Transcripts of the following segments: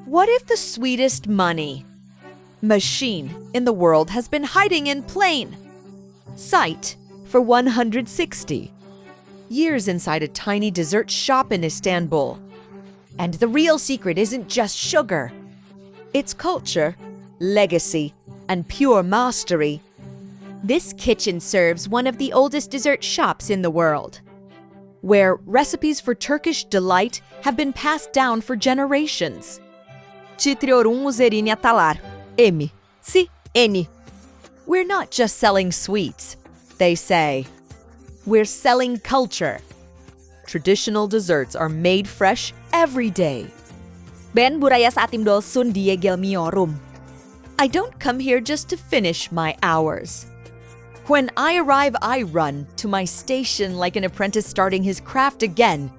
What if the sweetest money machine in the world has been hiding in plain sight for 160 years inside a tiny dessert shop in Istanbul? And the real secret isn't just sugar. It's culture, legacy, and pure mastery. This kitchen serves one of the oldest dessert shops in the world, where recipes for Turkish delight have been passed down for generations. Çitriyorum üzerine atalar. M. Si, N. We're not just selling sweets, they say. We're selling culture. Traditional desserts are made fresh every day. Ben buraya sa ating dolsun gelmiorum. I don't come here just to finish my hours. When I arrive, I run to my station like an apprentice starting his craft again.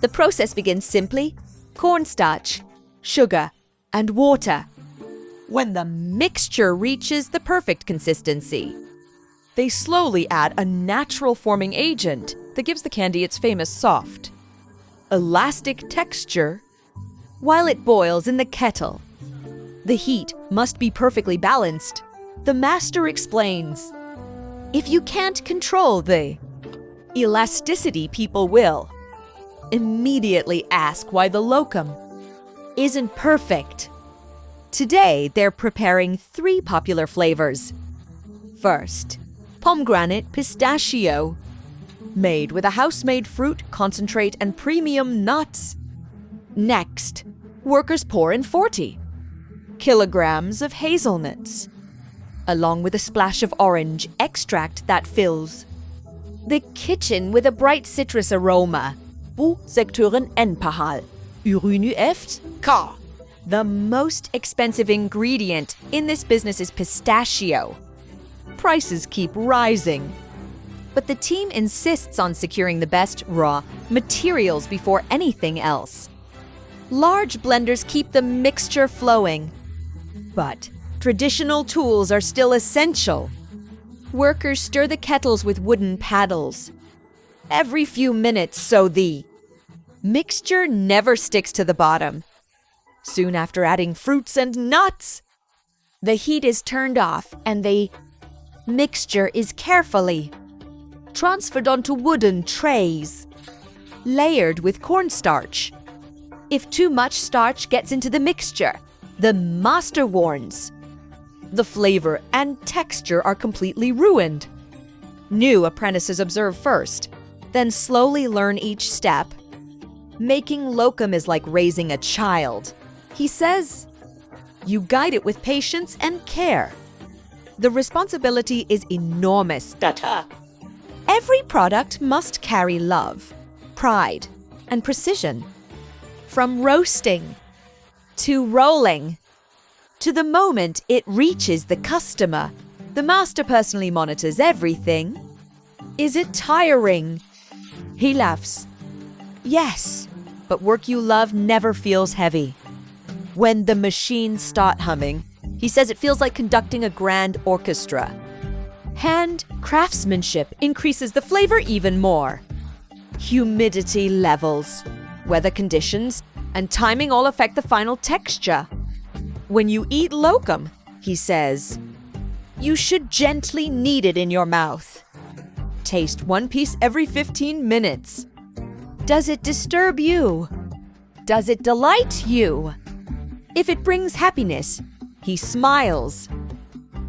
The process begins simply: cornstarch, sugar, and water. When the mixture reaches the perfect consistency, they slowly add a natural forming agent that gives the candy its famous soft, elastic texture while it boils in the kettle. The heat must be perfectly balanced. The master explains, if you can't control the elasticity, people will immediately ask why the locum isn't perfect. Today, they're preparing 3 popular flavors. First, pomegranate pistachio, made with a house-made fruit concentrate and premium nuts. Next, workers pour in 40 kilograms of hazelnuts, along with a splash of orange extract that fills the kitchen with a bright citrus aroma. Bu sektörün en pahalı ürünü eft ka. The most expensive ingredient in this business is pistachio. Prices keep rising, but the team insists on securing the best raw materials before anything else. Large blenders keep the mixture flowing, but traditional tools are still essential. Workers stir the kettles with wooden paddles every few minutes so the mixture never sticks to the bottom. Soon after adding fruits and nuts, the heat is turned off and the mixture is carefully transferred onto wooden trays, layered with cornstarch. If too much starch gets into the mixture, the master warns. The flavor and texture are completely ruined. New apprentices observe first, then slowly learn each step. Making locum is like raising a child. He says, you guide it with patience and care. The responsibility is enormous. Every product must carry love, pride, and precision. From roasting to rolling to the moment it reaches the customer, the master personally monitors everything. Is it tiring? He laughs. Yes, but work you love never feels heavy. When the machines start humming, he says it feels like conducting a grand orchestra. Hand craftsmanship increases the flavor even more. Humidity levels, weather conditions, and timing all affect the final texture. When you eat locum, he says, you should gently knead it in your mouth. Taste 1 piece every 15 minutes. Does it disturb you? Does it delight you? If it brings happiness, he smiles.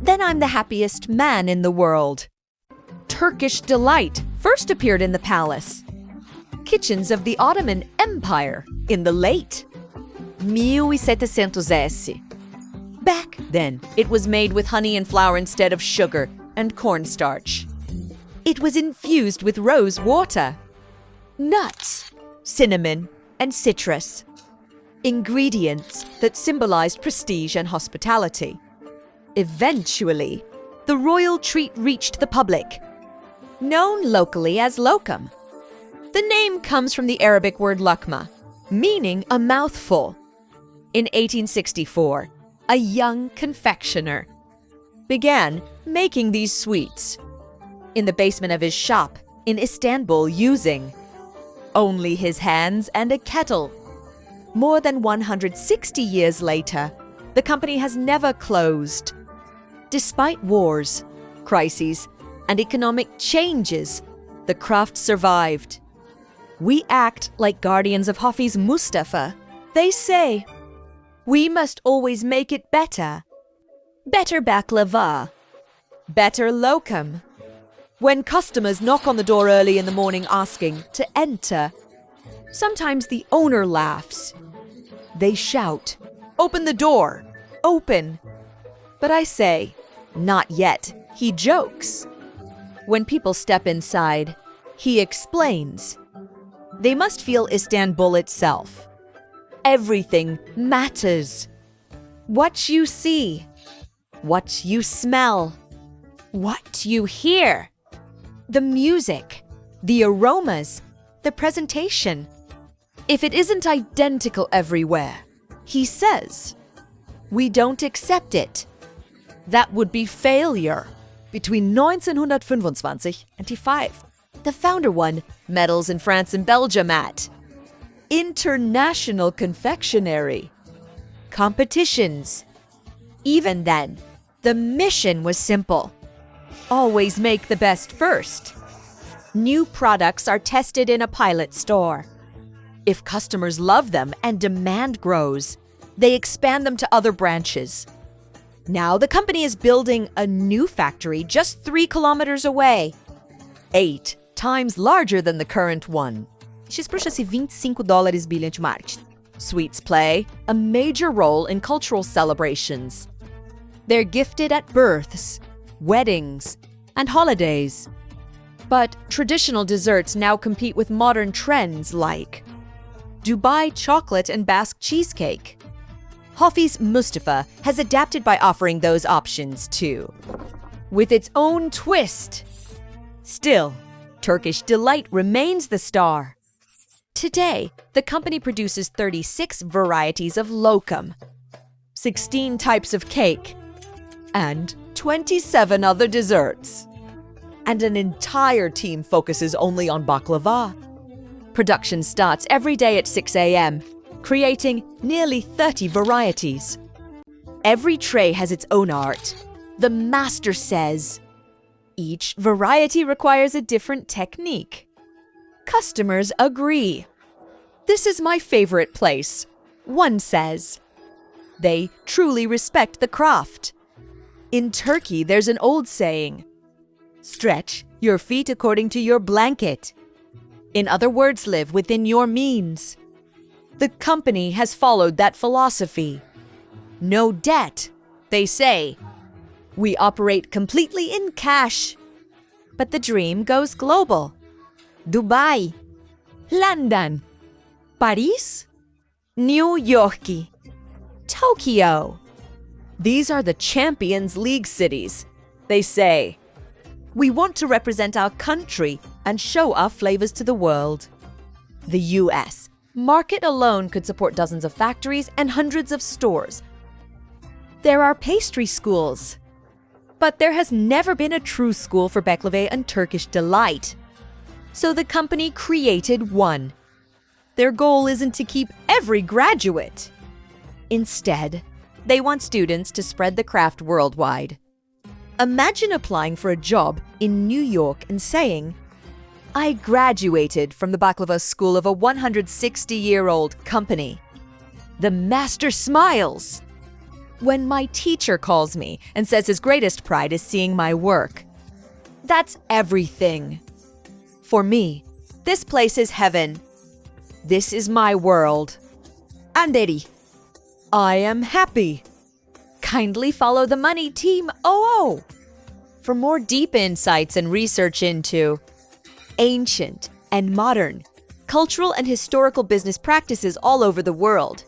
Then I'm the happiest man in the world. Turkish delight first appeared in the palace kitchens of the Ottoman Empire in the late 1700s. Back then, it was made with honey and flour instead of sugar and cornstarch. It was infused with rose water, nuts, cinnamon, and citrus, ingredients that symbolized prestige and hospitality. Eventually, the royal treat reached the public, known locally as locum. The name comes from the Arabic word lakma, meaning a mouthful. In 1864, a young confectioner began making these sweets in the basement of his shop in Istanbul using only his hands and a kettle. More than 160 years later, the company has never closed. Despite wars, crises, and economic changes, the craft survived. We act like guardians of Hoffi's Mustafa. They say, we must always make it better. Better baklava. Better lokum. When customers knock on the door early in the morning asking to enter, sometimes the owner laughs. They shout, "Open the door! Open!" But I say, "Not yet." He jokes. When people step inside, he explains. They must feel Istanbul itself. Everything matters. What you see, what you smell, what you hear, the music, the aromas, the presentation. If it isn't identical everywhere, he says, we don't accept it. That would be failure. Between 1925 and 1995, the founder won medals in France and Belgium at International Confectionery competitions. Even then, the mission was simple. Always make the best first. New products are tested in a pilot store. If customers love them and demand grows, they expand them to other branches. Now the company is building a new factory just 3 kilometers away, 8 times larger than the current one. Expressa-se $25 bilhão de marketing. Sweets play a major role in cultural celebrations. They're gifted at births, weddings, and holidays. But traditional desserts now compete with modern trends like Dubai chocolate and Basque cheesecake. Hoffi's Mustafa has adapted by offering those options too, with its own twist. Still, Turkish delight remains the star. Today, the company produces 36 varieties of lokum, 16 types of cake, and 27 other desserts. And an entire team focuses only on baklava. Production starts every day at 6 a.m., creating nearly 30 varieties. Every tray has its own art. The master says, each variety requires a different technique. Customers agree. This is my favorite place, one says. They truly respect the craft. In Turkey, there's an old saying, stretch your feet according to your blanket. In other words, live within your means. The company has followed that philosophy. No debt, they say. We operate completely in cash. But the dream goes global. Dubai, London, Paris, New York, Tokyo. These are the Champions League cities. They say, we want to represent our country and show our flavors to the world. The US market alone could support dozens of factories and hundreds of stores. There are pastry schools. But there has never been a true school for baklava and Turkish delight. So the company created one. Their goal isn't to keep every graduate. Instead, they want students to spread the craft worldwide. Imagine applying for a job in New York and saying, I graduated from the baklava school of a 160-year-old company. The master smiles. When my teacher calls me and says his greatest pride is seeing my work. That's everything. For me, this place is heaven. This is my world. Anderi. I am happy. Kindly follow the money, Team OO. For more deep insights and research into ancient and modern, cultural and historical business practices all over the world,